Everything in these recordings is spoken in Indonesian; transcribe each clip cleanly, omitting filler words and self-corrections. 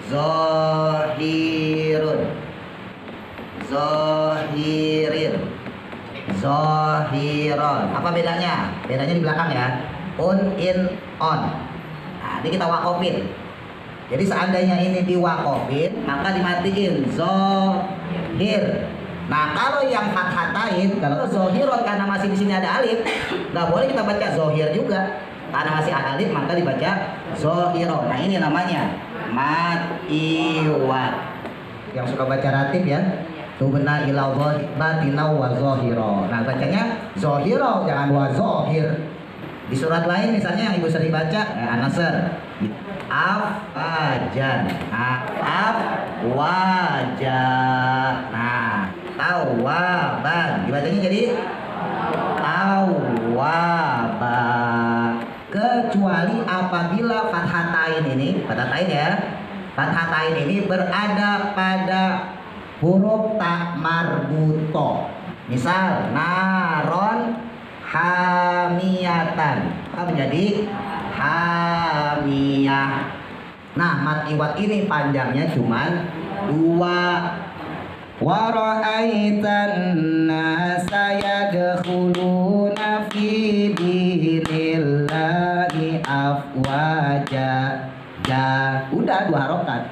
Zohirun, zohirin, zohiron. Apa bedanya? Bedanya di belakang ya. In, on. Nah, ini kita wakofin. Jadi seandainya ini diwakofin, maka dimatiin zohir. Nah, kalau yang fathatain, kalau zohiron karena masih di sini ada alif, nggak boleh kita baca zohir juga. Karena masih ada alif, maka dibaca zohiron. Nah, ini namanya matiwat. Yang suka baca ratib ya, tubna ila batina wa zohiro. Nah, bacanya zohiro, jangan wa zohir. Di surat lain misalnya yang ibu sering baca An-Nasr, afajan, afwajan. Nah, tawaban dibacanya jadi tawaba. Kecuali apabila fathatain ini, fathatain ya, fathatain ini berada pada huruf tak marbuto. Misal naron hamiyatan, menjadi hamiyah. Nah, mat iwat ini panjangnya cuman 2. Wa ra'aitan nasa yadkhuluna fi dinillahi afwaja. Udah 2 harokat.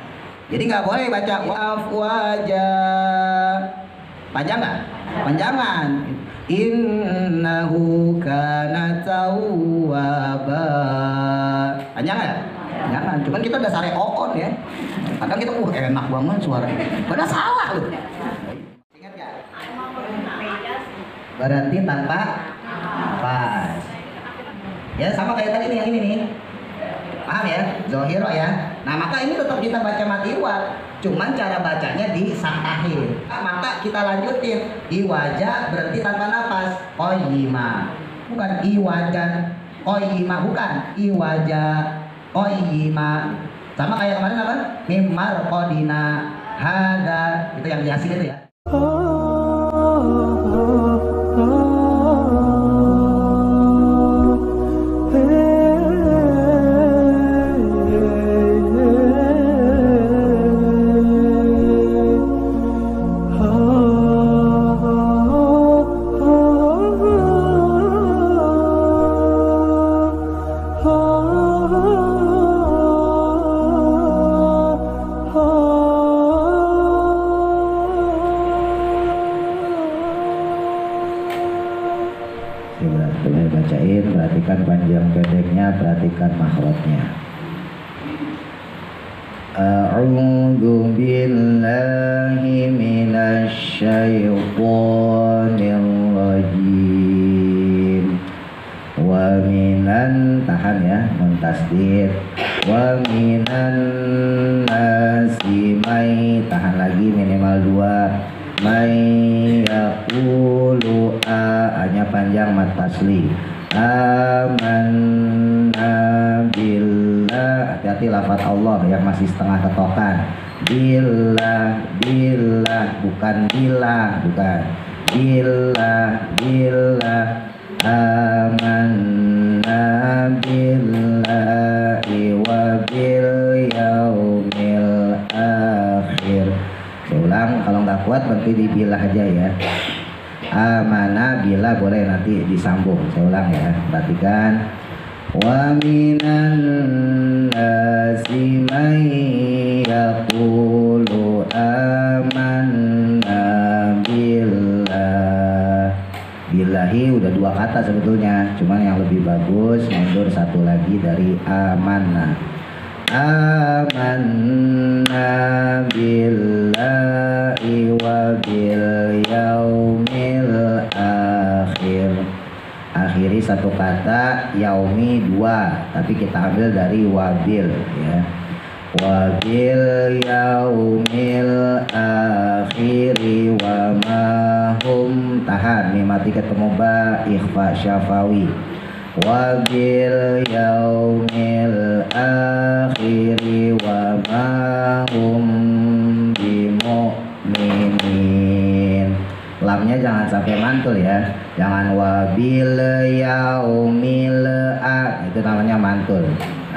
Jadi nggak boleh baca afwaja. Panjang nggak? Panjangan. Innahu kana tawwaba. Panjang ya? Jangan. Cuman kita udah sare on ya. Kadang kita enak banget suaranya. Padahal salah loh. Ingat gak? Berarti tanpa pas. Ya sama kayak tadi nih yang ini nih. Paham ya? Zohiro ya. Nah, maka ini tetap kita baca matiwat. Cuman cara bacanya disangkahin. Nah, maka kita lanjutin. Iwaja berarti tanpa nafas. Qoyima. Bukan iwajan. Qoyima bukan. Iwaja. Qoyima. Sama kayak kemarin apa? Mimar kodina hada. Itu yang di Yasin itu ya. Boleh bacain, perhatikan panjang pendeknya, perhatikan makhrajnya. A'udzu billahi minasy syaithanir rajim. Wa minan, tahan ya, nun tasdid. Wa minan nasi may, tahan lagi minimal 2. May yaqulu hanya panjang mat tasli. Amanna billah, hati-hati lafaz Allah yang masih setengah ketokan. Billah, billah, bukan billah, bukan. Billah, billah. Amanna billahi wa bil yaumil akhir. Saya ulang, kalau nggak kuat berarti dibilah aja ya. Amana bila boleh nanti disambung. Saya ulang ya, perhatikan. Wa minan nasi may yaqulu amanna billah. Billahi udah 2 kata sebetulnya, cuman yang lebih bagus mundur 1 lagi dari amanna. Amanna billahi wa bil yaumil akhir. Akhiri 1 kata, yaumi 2, tapi kita ambil dari wabil ya. Wabil yaumil akhiri wa mahum, tahan mimati ketemu ba, ikhfa syafawi. Wabil yaumil akhiri wa mahum bimu'minin. Lamnya jangan sampai mantul ya, jangan wabil yaumil itu namanya mantul.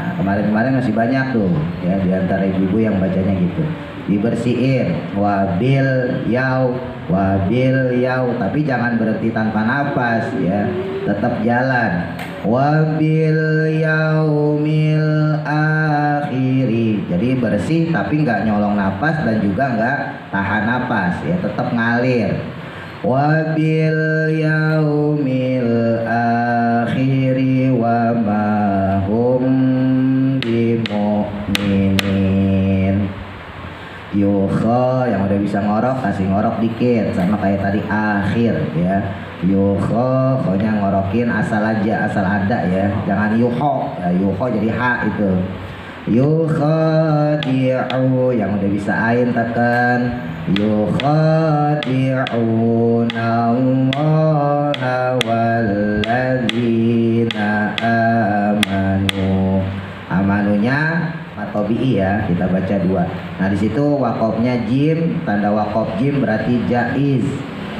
Nah, kemarin-kemarin masih banyak tuh ya di antara ibu-ibu yang bacanya gitu. Dibersihin wabil yau, tapi jangan berhenti tanpa nafas ya, tetap jalan. Wabil yaumil akhiri, jadi bersih tapi nggak nyolong nafas dan juga nggak tahan nafas ya, tetap ngalir. Wabil yaumil akhiri wa ma hum bimu'minin. Yukho yang udah bisa ngorok kasih ngorok dikit, sama kayak tadi akhir ya. Yukho, khonya ngorokin asal aja, asal ada ya, jangan yuho ya, yuho jadi ha itu. Yukhadi'u yang udah bisa ain tekan. Yukhadi'una Allaha walladzina amanu. Amanunya matobi'i ya, kita baca dua. Nah di situ wakofnya jim, tanda wakof jim berarti jaiz.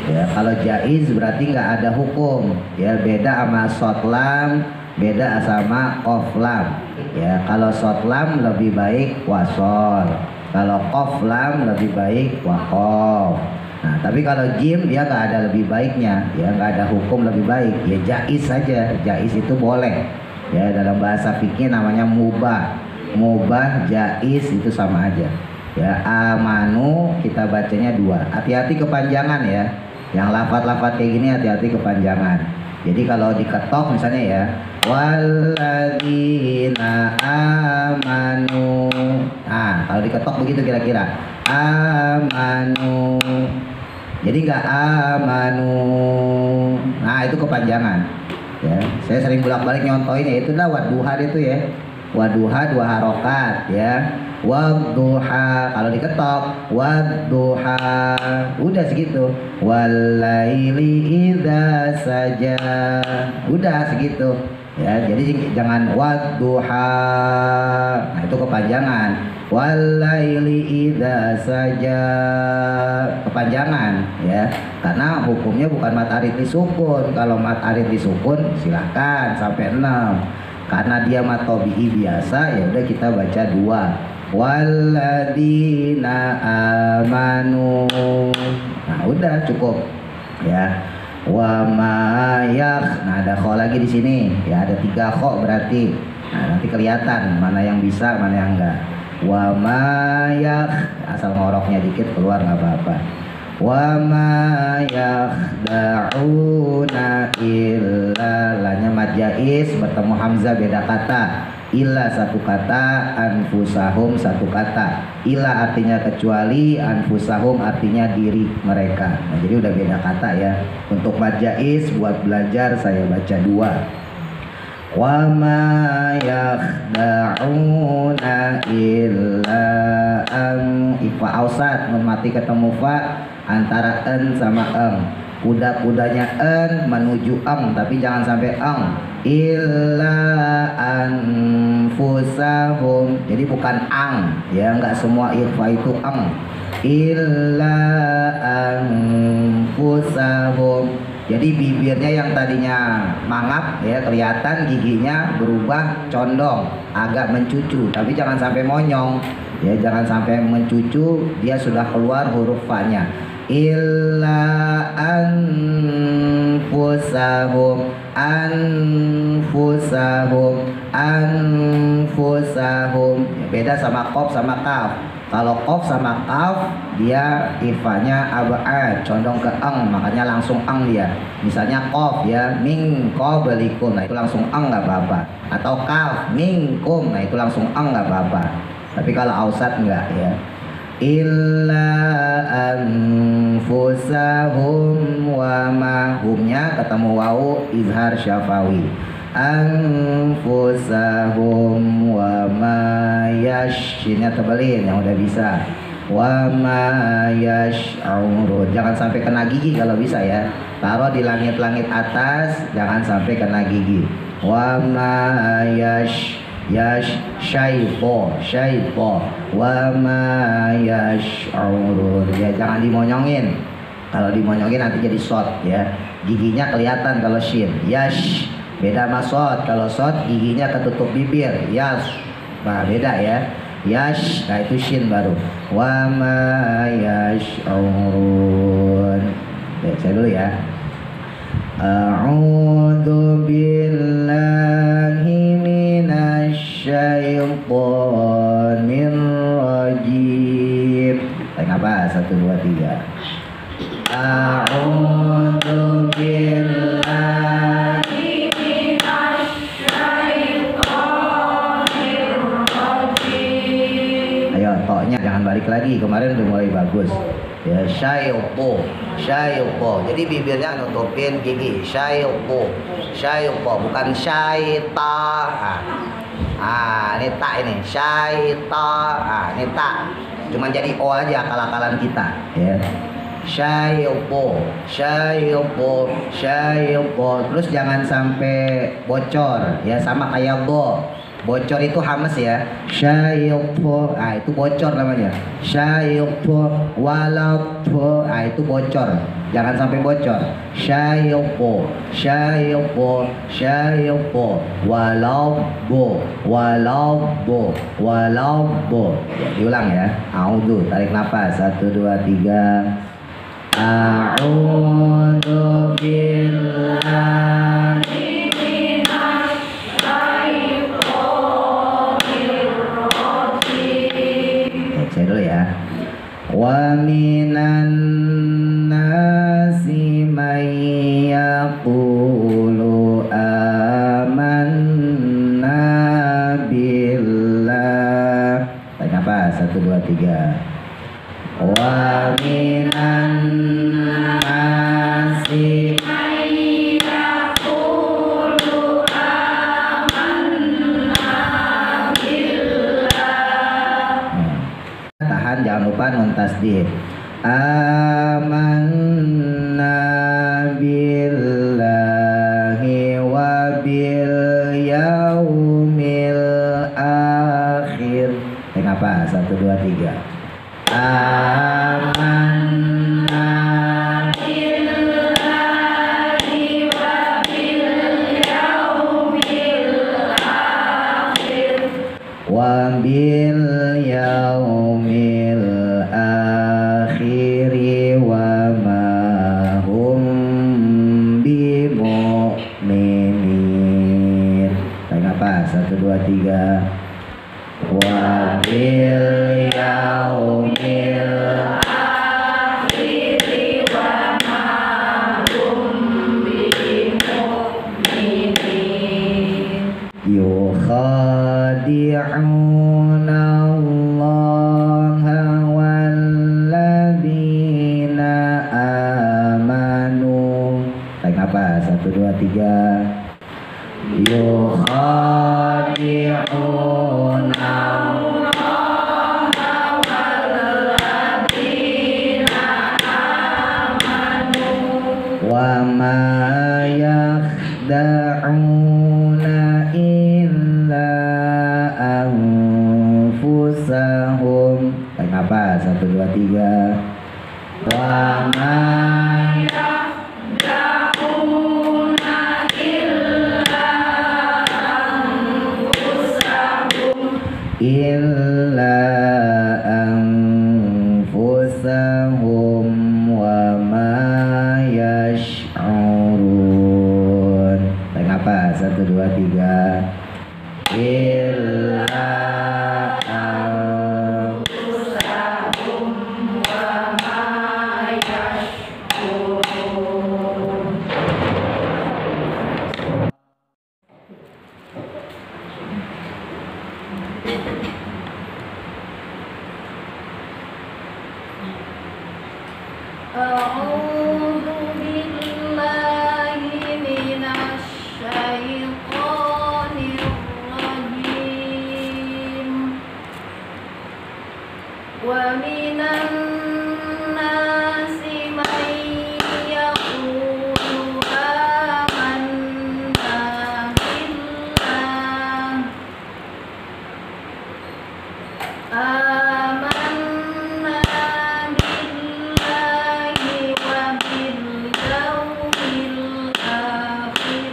Ya, kalau jaiz berarti nggak ada hukum. Ya, beda sama sotlam, beda sama qoflam. Ya, kalau sotlam lebih baik wasol. Kalau qoflam lebih baik wakof. Nah, tapi kalau jim dia nggak ada lebih baiknya. Ya, nggak ada hukum lebih baik. Ya jaiz saja. Jaiz itu boleh. Ya, dalam bahasa fikih namanya mubah. Mubah, jaiz itu sama aja. Ya, amanu kita bacanya dua. Hati-hati kepanjangan ya. Yang lafaz-lafaz kayak gini hati-hati kepanjangan. Jadi kalau diketok misalnya ya, walladzina amanu. Nah, kalau diketok begitu kira-kira. Amanu. Jadi nggak amanu. Nah, itu kepanjangan. Ya, saya sering bolak-balik nyontoin ya, itu dah wadduha itu ya. Wadduha dua harokat ya. Wadduha kalau diketok wadduha udah segitu. Walaili idza saja udah segitu ya. Jadi jangan wadduha, nah itu kepanjangan. Walaili idza saja kepanjangan ya, karena hukumnya bukan mat arid disukun. Kalau mat arid disukun silahkan sampai 6. Karena dia mat tobi'i biasa ya udah kita baca dua. Walladzina amanu. Nah, udah cukup ya. Wa ma yakh. Nah, ada kho lagi di sini. Ya, ada 3 kho berarti. Nah, nanti kelihatan mana yang bisa, mana yang enggak. Wa ma yakh. Asal ngoroknya dikit keluar enggak apa-apa. Wa ma yakhda'una illa, lanya mad jaiz bertemu hamzah beda kata. Illa satu kata, anfusahum satu kata. Illa artinya kecuali, anfusahum artinya diri mereka. Nah, jadi udah beda kata ya. Untuk mad jaiz buat belajar saya baca dua. Wa ma yakhda'una illa ifa ausat, mati ketemu fa antara en sama eng. Kuda-kudanya en menuju eng, tapi jangan sampai eng. Illa anfusahum, jadi bukan ang ya, nggak semua ikhfa itu ang. Illa anfusahum, jadi bibirnya yang tadinya mangap ya kelihatan, giginya berubah condong agak mencucu, tapi jangan sampai monyong ya, jangan sampai mencucu, dia sudah keluar huruf fa-nya. Illa anfusahum, anfusahum ya, beda sama qaf sama kaf. Kalau qaf sama kaf dia ifanya abad condong ke eng, makanya langsung eng dia. Misalnya qaf ya min qablikum, nah itu langsung eng nggak apa-apa. Atau kaf minkum, nah itu langsung eng nggak apa-apa. Tapi kalau ausat enggak ya. Illa anfusahum wa ma, humnya ketemu wawu izhar syafawi. Anfusahum wa ma yash, sini tebelin yang udah bisa. Wa ma yash'urun, jangan sampai kena gigi kalau bisa ya. Taruh di langit-langit atas, jangan sampai kena gigi. Wa ma syaipo wa ma yash'urun ya, jangan dimonyongin. Kalau dimonyongin nanti jadi short ya, giginya kelihatan kalau shin. Beda sama sod. Kalau sod giginya ketutup bibir. Yas. Nah, beda ya. Yash, nah itu shin baru. Wa ma yash'urun. Oke, saya dulu ya. A'udzu billahi minasyaitonir rajim. Apa? 1 2 3. A'udzu billahi minasyaitonir rajim. Ayo, toknya jangan balik lagi. Kemarin udah mulai bagus. Ya, syaiqo. Jadi bibirnya nutupin gigi. Syaiqo, bukan syaita. Ini ta ini. Syaita. Ini ta. Cuman jadi o aja akal-akalan kita, ya. Syaiqo. Terus jangan sampai bocor, ya, sama kayak bo. Bocor itu hamas ya. Syaiqo, itu bocor namanya. Syaiqo walaqo, itu bocor. Jangan sampai bocor. Syaiqo walaqo. Ya, diulang ya. A'udzu, tarik nafas. 1 2 3. A'udzu billahi. Saya dulu ya. Wa minan nasi may yaqulu amanna billah. Tarik nafas. 1 2 3. Wa minan nasi may yaqulu amanna billah. Tahan, jangan lupa nun tasdid. Amanna billahi wa bil yaumil akhir. Kenapa? 1 2 3. Amanna billahi wa bil yaumil akhir. Wa bil yaumil akhiri wa ma hum bimu'minin. Kenapa? 1 2 3. Wa bil yaumil akhiri wa ma hum bimu'minin. Yukhadi'una Allaha walladzina amanu. Kenapa? 1 2 3. Yukhadi'una wa ma yakhda'una illa anfusahum. Kenapa? 1 2 3. Wa ma yakhda'una illa anfusahum illa anfusahum wa ma yash'urun. Kenapa? 1 2 3. Illa anfusahum wa ma yash'urun. A'udzu billahi minasyaitonir rajim. Wa minan nasi may yaqulu amanna billah. Amanna billahi wa bil yaumil akhir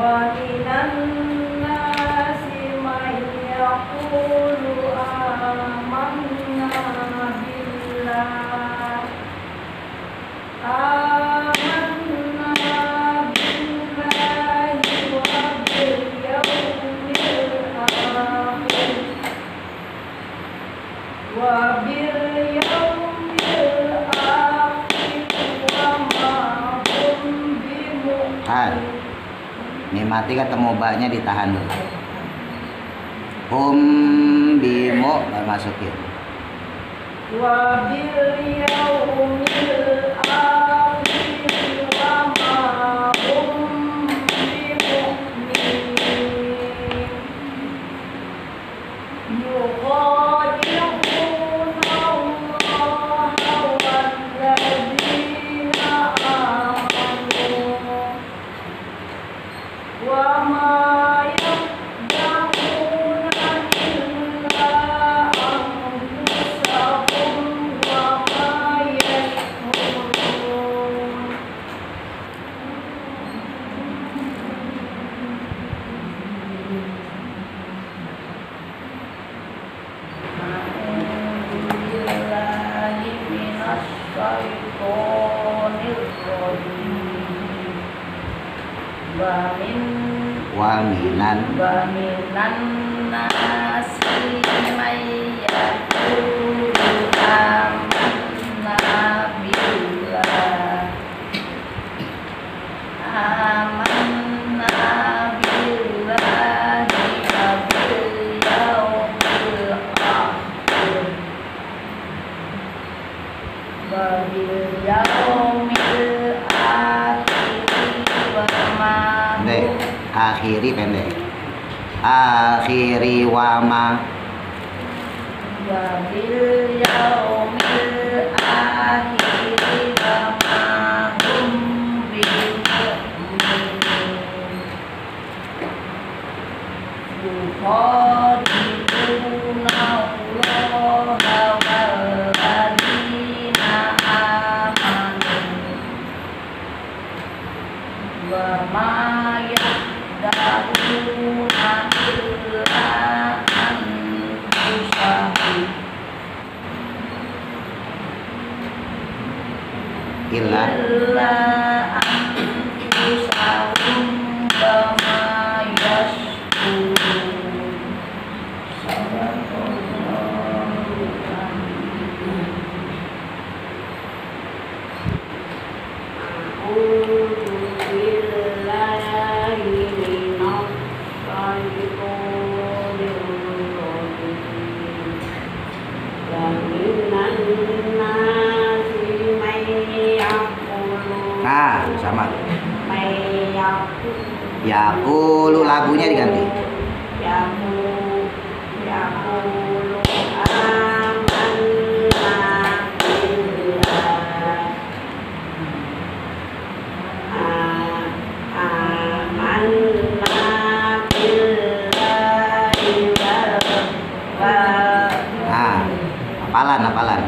ومن الناس من يقول آمنا بالله وباليوم الآخر وما هم بمؤمنين. Nih mati ketemu baknya ditahan dulu. Bimo masukin. Wabilyawmil akhir wa ma hum bimu'minin. Yukhadi'una Allaha walladzina amanu wa ma yakhda'una illa anfusahum wa ma yash'urun. A'udzubillahi minasy syaithanir rajim. Wa minan nasi may yaqulu amanna billah wa bil yawmil akhir wa bil yawmil akhir wa ma pendek. Akhiri pendek. Akhiri wama. wabil yaumil akhir wa ma hum bimu'minin. Yukhadi'una Allaha walladzina amanu wa ma yakhda'una illa anfusahum Illa anfusahum wa ma yashkurun. Nah, sama. Yaqulu lagunya diganti. Nah, hafalan.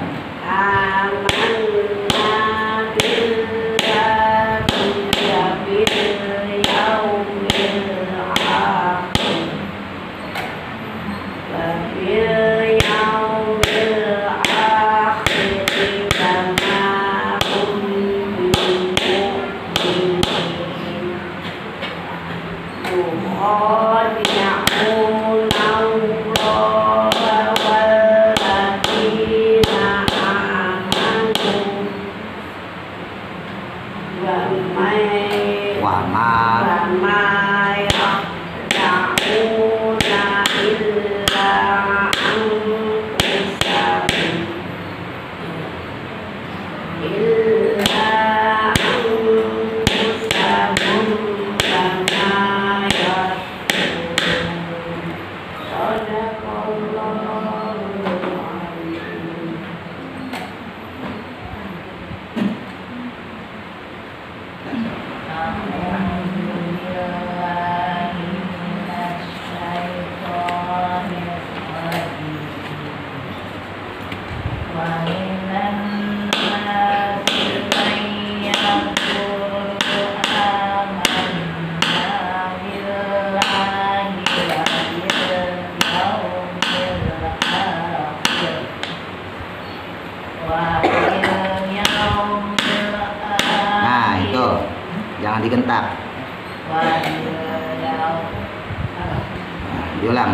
Diulang.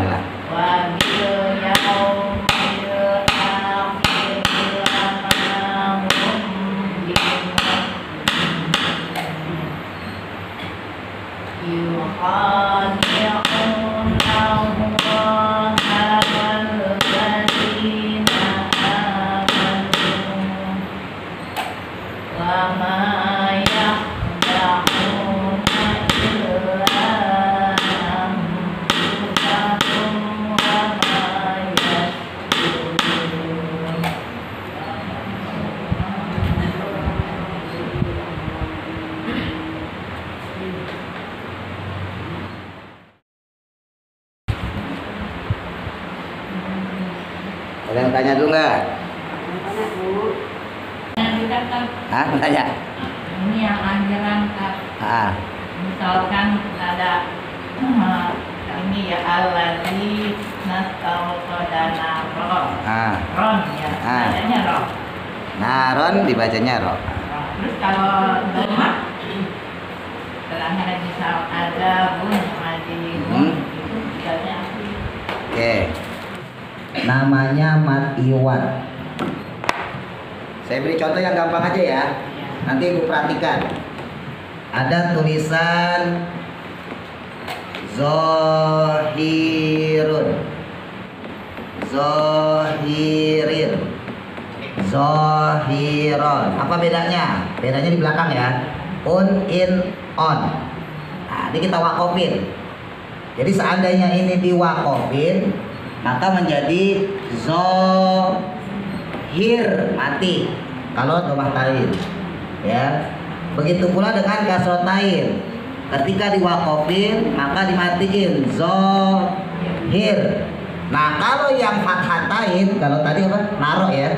Ada yang tanya dulu nggak? Hah, tanya? Ini yang anjuran Kak. Misalkan ada ini ya alladzi nastauqadana ron ya. Bacanya ron. Naron dibacanya ro. Terus kalau doma setelahnya misal ada bun adilun itu bacanya Oke. Namanya mat iwat. Saya beri contoh yang gampang aja ya. Nanti ibu perhatikan. Ada tulisan zohirun, zohirin, zohiron. Apa bedanya? Bedanya di belakang ya. In, on. Nah, ini kita wakofin. Jadi seandainya ini diwakofin, maka menjadi zohir, mati kalau domah tain ya. Begitu pula dengan kasrotain, ketika diwakofin maka dimatiin zohir. Nah kalau yang fathatain, kalau tadi apa, naro ya,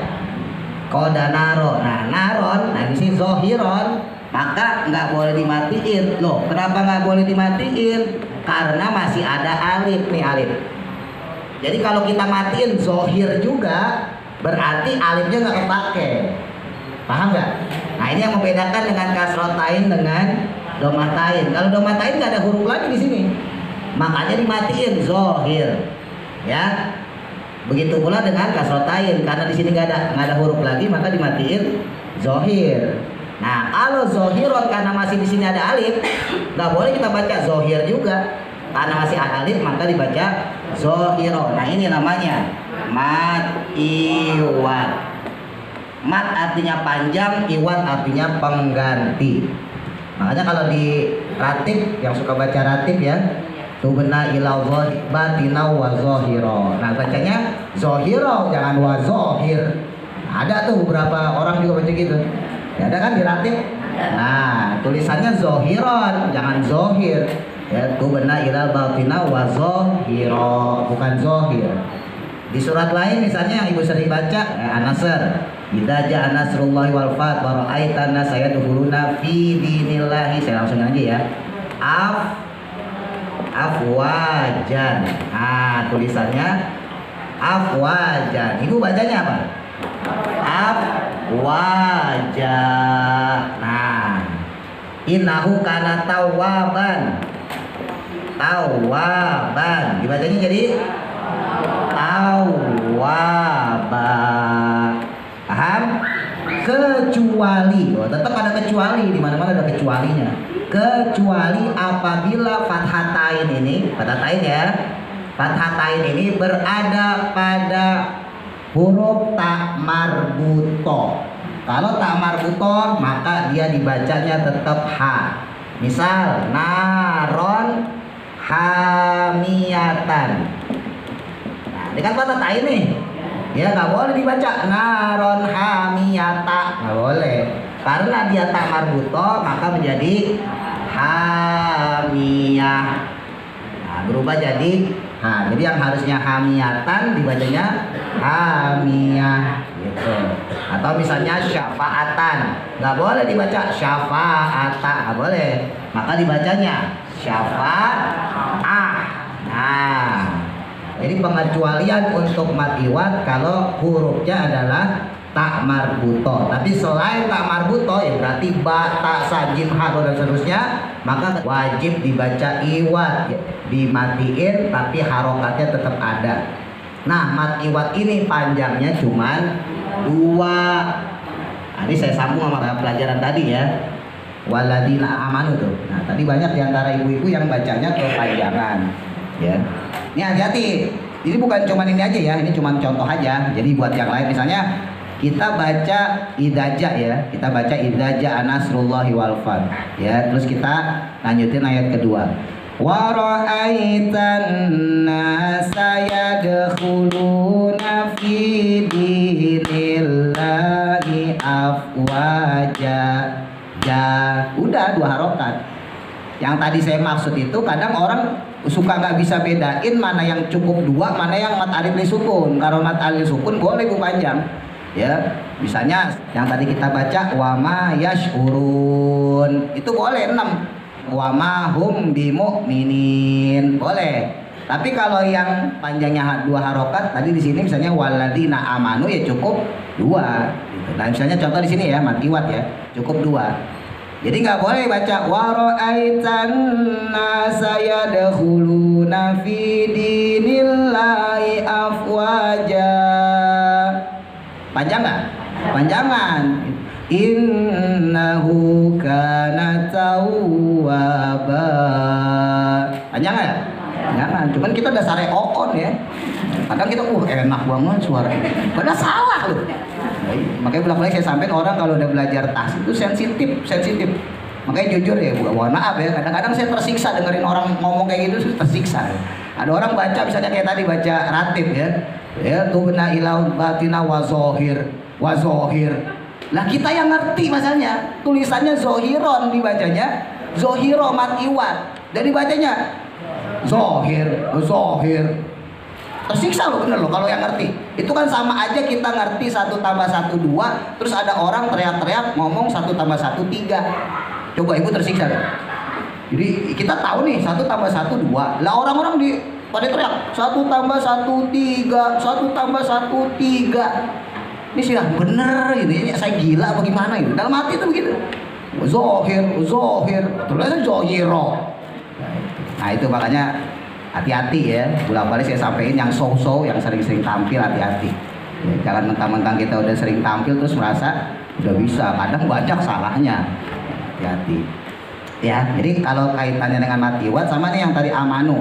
koda naro. Nah naron, nah di sini zohiron, maka nggak boleh dimatiin. Loh kenapa nggak boleh dimatiin? Karena masih ada alif nih, alif. Jadi kalau kita matiin zohir juga, berarti alifnya nggak kepake. Paham nggak? Nah ini yang membedakan dengan kasrotain dengan domatain. Kalau domatain nggak ada huruf lagi di sini, makanya dimatiin zohir. Ya, begitu pula dengan kasrotain, karena di sini nggak ada huruf lagi, maka dimatiin zohir. Nah kalau zohiron karena masih di sini ada alif, nggak boleh kita baca zohir juga. Karena masih ada alif maka dibaca zohiro. Nah ini namanya mat iwat. Mat artinya panjang, iwat artinya pengganti. Makanya kalau di ratib, yang suka baca ratib ya, tubna ila batina wa zohiro. Nah bacanya zohiro, jangan wa zohir. Ada tuh beberapa orang juga baca gitu. Ya, ada kan di ratib? Nah tulisannya zohiron, jangan zohir. Ya, tubna ila batina wa zohiro, bukan zohir. Di surat lain misalnya yang ibu sering baca, An-Nasr, idza ja'a nasrullahi wal fath wa ra'aitan nas yadkhuluna fi dinillahi. Saya langsung aja ya. Afwajan. Nah, tulisannya afwajan. Ibu bacanya apa? Afwajan. Nah, innahu kana tawwaban. Tawwaban. Dibacanya jadi tawwaba. Paham? Kecuali, tetap ada kecuali, di mana-mana ada kecualinya. Kecuali apabila fathatain ini, fathatain ya, fathatain ini berada pada huruf tak marbuto. Kalau tak marbuto maka dia dibacanya tetap ha. Misal naron hamiyatan. Nah, ini kan fathatain nih. Ya nggak boleh dibaca naron hamiyata, nggak boleh, karena dia tak marbuto maka menjadi hamiyah. Nah, berubah jadi ha. Jadi yang harusnya hamiyatan dibacanya hamiyah gitu. Atau misalnya syafaatan, nggak boleh dibaca syafaata, nggak boleh, maka dibacanya syafa'ah. Nah, jadi pengecualian untuk mat iwat kalau hurufnya adalah tak marbuto. Tapi selain tak marbuto ya berarti ba, ta, sa, jim, ha, dan seterusnya, maka wajib dibaca iwat, ya. Dimatiin tapi harokatnya tetap ada. Nah, mat iwat ini panjangnya cuman 2. Nah, ini saya sambung sama pelajaran tadi ya. Waladina amanu tuh. Nah, tadi banyak diantara ibu-ibu yang bacanya kepanjangan. Ya, ini hati-hati. Ini bukan cuman ini aja ya. Ini cuman contoh aja. Jadi buat yang lain, misalnya kita baca idaja ya. Kita baca idaja anasrullahi wal fath. Ya, terus kita lanjutin ayat kedua. Wa ra'aitan nasa yadkhuluna fi dinillahi afwaja. Ya, udah 2 harokat. Yang tadi saya maksud itu kadang orang suka nggak bisa bedain mana yang cukup 2, mana yang mat alif li sukun. Kalau mat alif sukun boleh gue panjang. Ya, misalnya yang tadi kita baca wama yashurun itu boleh 6. Wama hum bimu'minin boleh. Tapi kalau yang panjangnya 2 harokat tadi di sini misalnya waladina amanu ya cukup 2 gitu. Nah, misalnya contoh di sini ya matiwat ya cukup 2. Jadi nggak boleh baca wara'aitan nasa yadkhuluna fi dinillahi afwaja. Panjang nggak? Panjangan. Innahu kana tawwaba. Panjang nggak? Jangan. Cuman kita dasarnya on ya. Kadang kita enak banget suara. Padahal salah loh. Makanya bolak-balik saya sampaikan orang kalau udah belajar tas itu sensitif. Makanya jujur ya, mohon maaf ya. Kadang-kadang saya tersiksa dengerin orang ngomong kayak gitu, tersiksa. Ada orang baca misalnya kayak tadi baca ratib ya. Ya tubna ilau batina wa zohir. Lah kita yang ngerti masalahnya, tulisannya zohiron dibacanya, zohiro mat iwat. Dan dibacanya zohir. Tersiksa loh, bener loh kalau yang ngerti. Itu kan sama aja kita ngerti 1 tambah 1 2, terus ada orang teriak-teriak ngomong 1 tambah 1 3. Coba ibu tersiksa kan? Jadi kita tahu nih 1 tambah 1 2. Lah orang-orang pada teriak 1 tambah 1 3, 1 tambah 1 3. Ini sih bener gitu. Ini saya gila bagaimana gitu. Dalam hati itu begitu. Zohir. Tulisannya zohiro. Nah itu makanya hati-hati ya. Bolak-balik saya sampaikan yang so-so, yang sering-sering tampil hati-hati. Ya, jangan mentang-mentang kita udah sering tampil terus merasa udah bisa. Kadang banyak salahnya. Hati-hati. Ya, jadi kalau kaitannya dengan matiwat sama nih yang tadi amanu.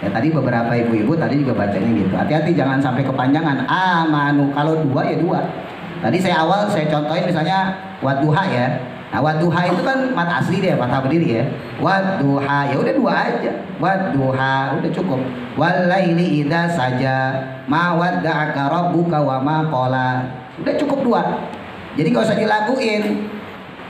Ya tadi beberapa ibu-ibu tadi juga bacanya gitu. Hati-hati jangan sampai kepanjangan. Amanu kalau 2 ya 2. Tadi saya contohin misalnya wadduha ya. Nah, wadduha itu kan mat asli dia, fathah berdiri ya. Wadduha ya udah 2 aja. Wadduha udah cukup. Walaili idza saja ma wadda'aka rabbuka wa ma qala. Udah cukup 2. Jadi enggak usah dilaguin.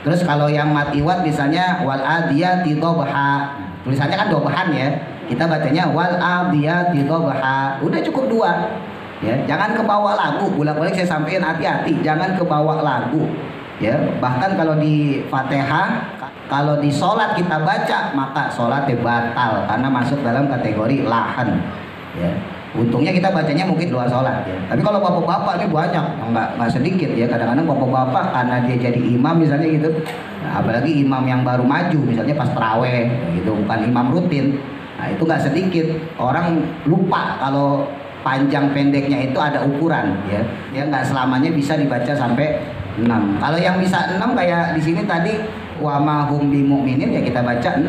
Terus kalau yang matiwat misalnya wal adiyati dhabha. Tulisannya kan dobhan ya. Kita bacanya wal adiyati dhabha. Udah cukup 2. Ya, jangan kebawa lagu. Bolak-balik saya sampaikan hati-hati, jangan kebawa lagu. Ya, bahkan kalau di Fatihah, kalau di sholat kita baca, maka sholatnya batal karena masuk dalam kategori lahan. Ya, untungnya kita bacanya mungkin luar sholat. Ya. Tapi kalau bapak-bapak ini banyak, nggak sedikit ya. Kadang-kadang bapak-bapak karena dia jadi imam misalnya gitu, nah, apalagi imam yang baru maju, misalnya pas taraweh, gitu, bukan imam rutin. Nah itu nggak sedikit orang lupa kalau panjang pendeknya itu ada ukuran ya. Ya nggak selamanya bisa dibaca sampai 6. Kalau yang bisa 6 kayak di sini tadi wa ma hum bimu'minin ya kita baca 6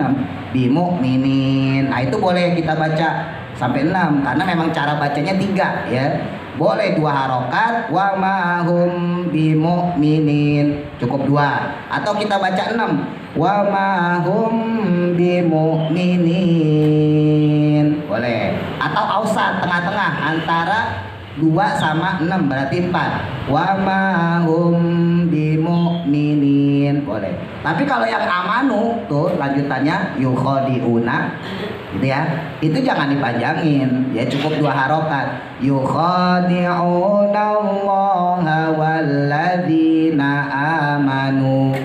bimu'minin. Nah itu boleh kita baca sampai 6 karena memang cara bacanya 3 ya. Boleh 2 harokat wa ma hum bimu'minin cukup 2 atau kita baca 6 wa ma hum bimu'minin boleh atau ausat tengah-tengah antara 2 sama 6 berarti 4 wa ma hum bimu'minin boleh. Tapi kalau yang amanu tuh lanjutannya yukhadi'una gitu ya, itu jangan dipanjangin ya, cukup 2 harokat yukhadi'una allaha walladzina amanu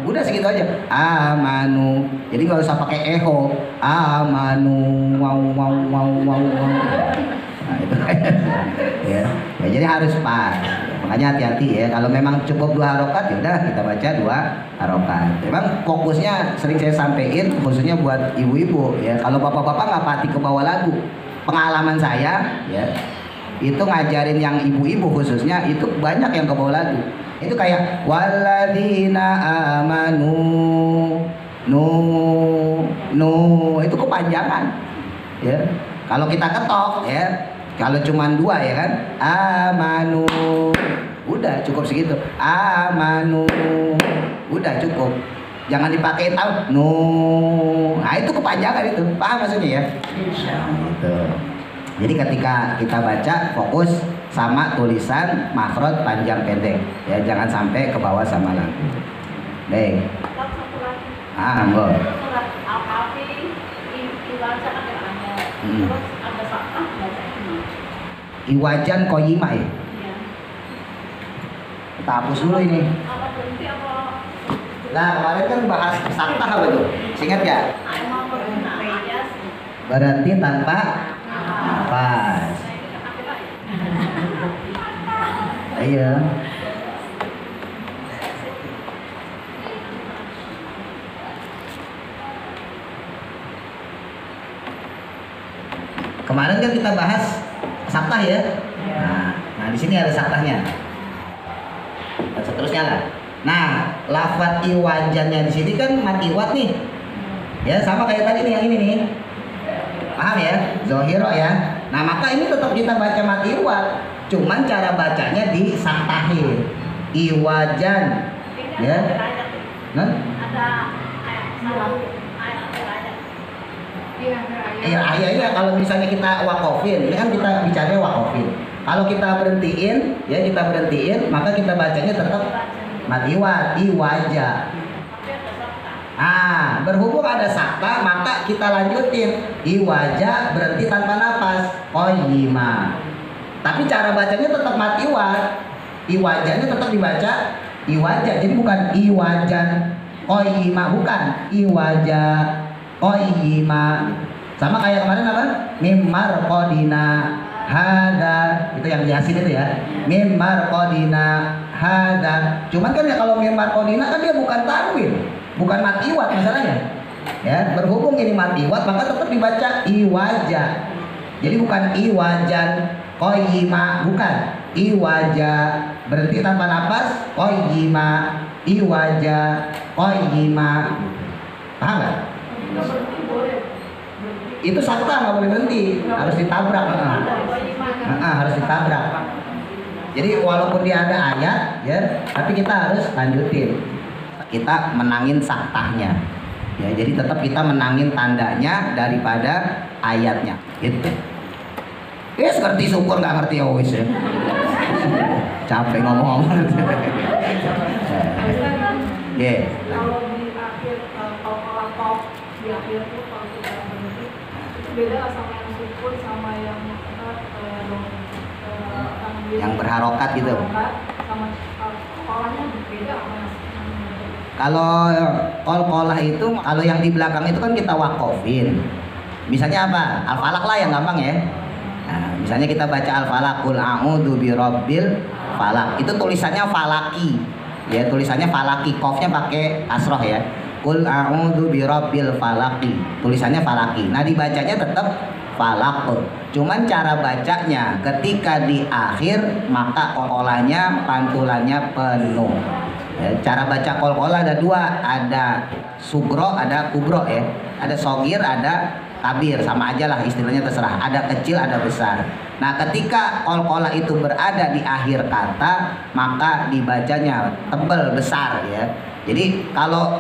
udah segitu aja amanu, jadi nggak usah pakai eho amanu wow. Nah itu ya Ya, jadi harus pas. Makanya hati-hati ya. Kalau memang cukup 2 harokat, ya udah kita baca 2 harokat. Memang fokusnya sering saya sampaikan, khususnya buat ibu-ibu ya. Kalau bapak-bapak nggak pati ke bawah lagu. Pengalaman saya ya, itu ngajarin yang ibu-ibu khususnya itu banyak yang ke bawah lagu. Itu kayak waladina amanu itu kepanjangan ya. Kalau kita ketok ya, kalau cuman 2 ya kan, amanu udah cukup segitu, amanu udah cukup, jangan dipakai tahu nah itu kepanjangan itu, paham maksudnya ya. Gitu. Jadi ketika kita baca fokus sama tulisan makhraj panjang pendek ya, jangan sampai ke bawah sama lagu. Baik. Monggo. Surat Al-Kahfi dibaca kan ada. Terus ada saktah baca ini. Iwajan koyimah ya. Iya. Kita hapus dulu ini. Apa berhenti apa? Nah kemarin kan bahas saktah apa tuh? Ingat ya? Emang berhenti ya sih. Berhenti tanpa nafas. Iya. Kemarin kan kita bahas saktah ya. Nah di sini ada saktahnya. Dan seterusnya lah. Nah, lafaz iwajannya di sini kan mati iwat nih. Ya, sama kayak tadi nih yang ini nih. Paham ya? Zohiro ya. Nah, maka ini tetap kita baca mati iwat. Cuman cara bacanya disaktahin. Iwajan. Ya. Nah? Ada ayat salah ayat ayat. Iya, iya, kalau misalnya kita wakofin, ini kan kita bicara wakofin. Kalau kita berhentiin, ya kita berhentiin, maka kita bacanya tetap matiwat, iwaja. Berhubung ada sakta, maka kita lanjutin iwaja berhenti tanpa nafas, qoyima. Tapi cara bacanya tetap matiwat, iwajanya tetap dibaca iwaja. Jadi bukan iwajan, qoyima, bukan iwaja, qoyima. Sama kayak kemarin apa? Mimar kodina hada, itu yang Yasin itu ya. Mimar kodina hada. Cuman kan ya kalau mimar kodina kan dia bukan tanwin, bukan matiwat masalahnya. Ya, berhubung ini matiwat maka tetap dibaca iwaja. Jadi bukan iwajan qoyima, bukan. Iwaja berhenti tanpa nafas, qoyima, iwaja, qoyima. Paham nggak? Itu sakta nggak boleh berhenti, harus ditabrak. Harus ditabrak. Jadi walaupun dia ada ayat ya, tapi kita harus lanjutin. Kita menangin saktahnya. Ya, jadi tetap kita menangin tandanya daripada ayatnya. Itu. Ngerti syukur nggak ngerti ya wis ya. Capek ngomong-ngomong. Ya. Kalau di akhir kalau top di akhir itu kalau kita berhenti itu beda sama yang sukun sama yang yang berharokat gitu. Sama kolahnya beda sama yang kalau kol-kolah itu, kalau yang di belakang itu kan kita wakofin. Misalnya apa? Al-falaq lah yang gampang ya. Nah, misalnya kita baca al-falaq, qul a'udzu birabbil falaq. Itu tulisannya falaki. Ya, tulisannya falaki, qafnya pakai kasroh ya. Qul a'udzu birabbil falaqi. Tulisannya falaki. Nah, dibacanya tetap falaq. Cuman cara bacanya ketika di akhir maka kolkolanya, pantulannya penuh. Ya, cara baca kol-kolah ada 2, ada sugro, ada kubro ya. Ada sogir, ada kabir, sama aja lah istilahnya terserah. Ada kecil, ada besar. Nah, ketika kol-kolah itu berada di akhir kata, maka dibacanya tebal besar ya. Jadi kalau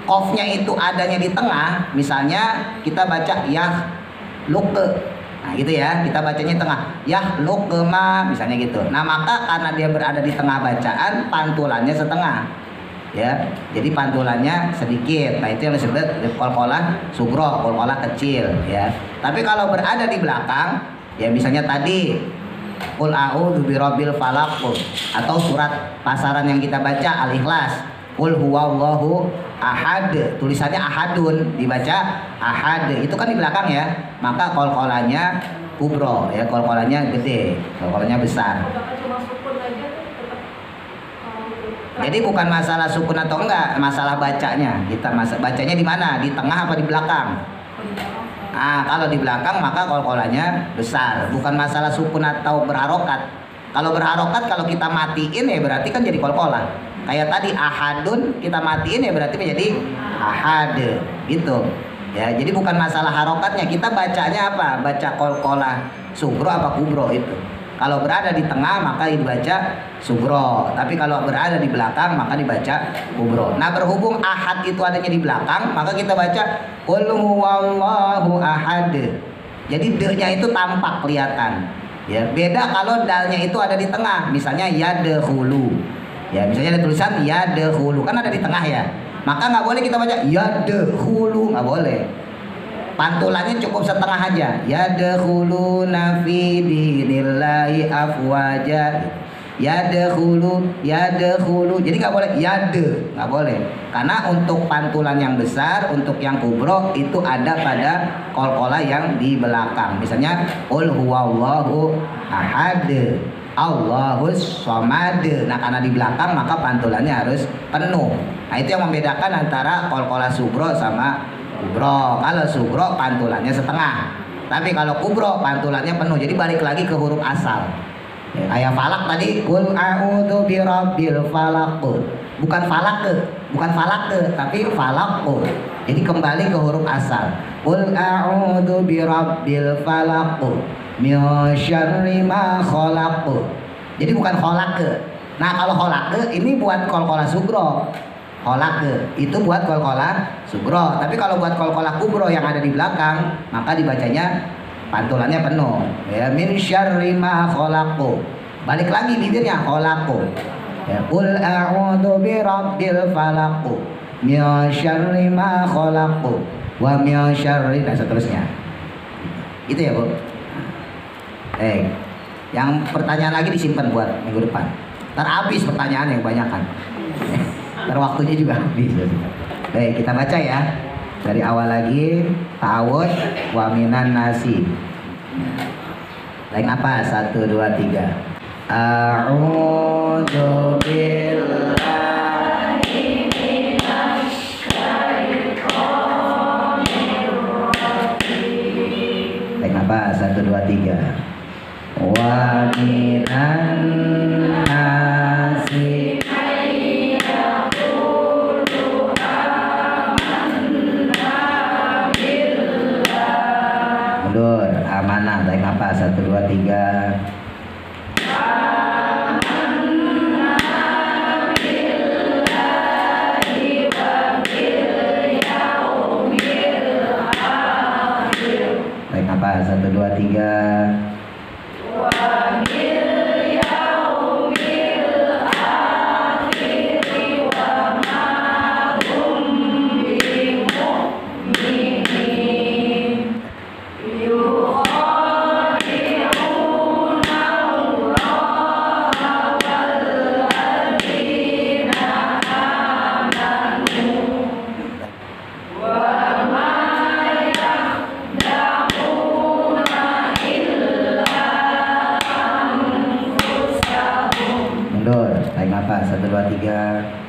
qafnya itu adanya di tengah, misalnya kita baca yah luke. Nah gitu ya, kita bacanya tengah yah lukema misalnya gitu. Nah maka karena dia berada di tengah bacaan, pantulannya setengah ya, jadi pantulannya sedikit. Nah itu yang disebut kol-kolah sugro, kol-kolah kecil ya. Tapi kalau berada di belakang ya, misalnya tadi qul a'udzu birabbil falaq atau surat pasaran yang kita baca Al-Ikhlas, qul huwallahu ahad, tulisannya ahadun, dibaca ahad, itu kan di belakang ya. Maka kol-kolanya kubro ya, kol-kolannya gede, kol-kolannya besar. Kalau cuma sukun aja tuh tetap Jadi bukan masalah sukun atau enggak, masalah bacanya. Kita bacanya di mana? Di tengah apa di belakang? Kalau di belakang maka kol-kolannya besar. Bukan masalah sukun atau berharokat. Kalau berharokat, kalau kita matiin ya berarti kan jadi kol-kolah. Kayak tadi ahadun, kita matiin ya berarti menjadi ahad gitu. Ya, jadi bukan masalah harokatnya. Kita bacanya apa? Baca kol-kolah sugro apa kubro itu. Kalau berada di tengah maka dibaca sugro. Tapi kalau berada di belakang maka dibaca kubro. Nah, berhubung ahad itu adanya di belakang, maka kita baca qul huwallahu ahad. Jadi de-nya itu tampak kelihatan. Ya, beda kalau dalnya itu ada di tengah. Misalnya yadkhulu. Ya, misalnya ada tulisan yadkhulu, kan ada di tengah ya. Maka nggak boleh kita baca yadkhulu, nggak boleh. Pantulannya cukup setengah aja. Yadkhuluna fi dinillahi afwaja. Yadkhulu. Jadi nggak boleh nggak boleh. Karena untuk pantulan yang besar, untuk yang kubro itu ada pada kol-kolah yang di belakang. Misalnya qul huwallahu ahad, Allahus somad. Nah, karena di belakang maka pantulannya harus penuh. Nah, itu yang membedakan antara kol-kolah sugro sama kubro. Kalau sugro pantulannya setengah, tapi kalau kubro pantulannya penuh. Jadi balik lagi ke huruf asal. Kayak falak tadi, qul a'udzu birabbil falaq. Bukan falak, tapi falaq. Jadi kembali ke huruf asal. Qul a'udzu birabbil falaq min syarri ma khalaq. Jadi bukan kholak. Nah, kalau kholak ini buat kol-kolah sugro. Kholak itu buat kol-kolah sugro. Tapi kalau buat kol-kolah kubro yang ada di belakang, maka dibacanya pantulannya penuh. Ya, min syarri ma khalaq. Balik lagi bibirnya khalaq. Ya, qul a'udzu birabbil falaq min syarri ma khalaq wa min syarri, dan seterusnya. Itu ya, Bu. Yang pertanyaan lagi disimpan buat minggu depan. Ntar habis pertanyaan yang banyakan. Ntar waktunya juga habis. Baik, kita baca ya. Dari awal lagi. Ta'awud wa minan nasi. Lain apa? 1, 2, 3. A'udzu billahi minasy syaithanir rajim. Lain apa? 1, 2, 3. Wa minan nasi ayyaqulu amanna billah. Mundur, amanah. Baik apa? 1, 2, 3. Amanna billahi wa bil yaumil akhir. Baik apa? 1, 2, 3. Mundur, tarik nafas, 1, 2, 3.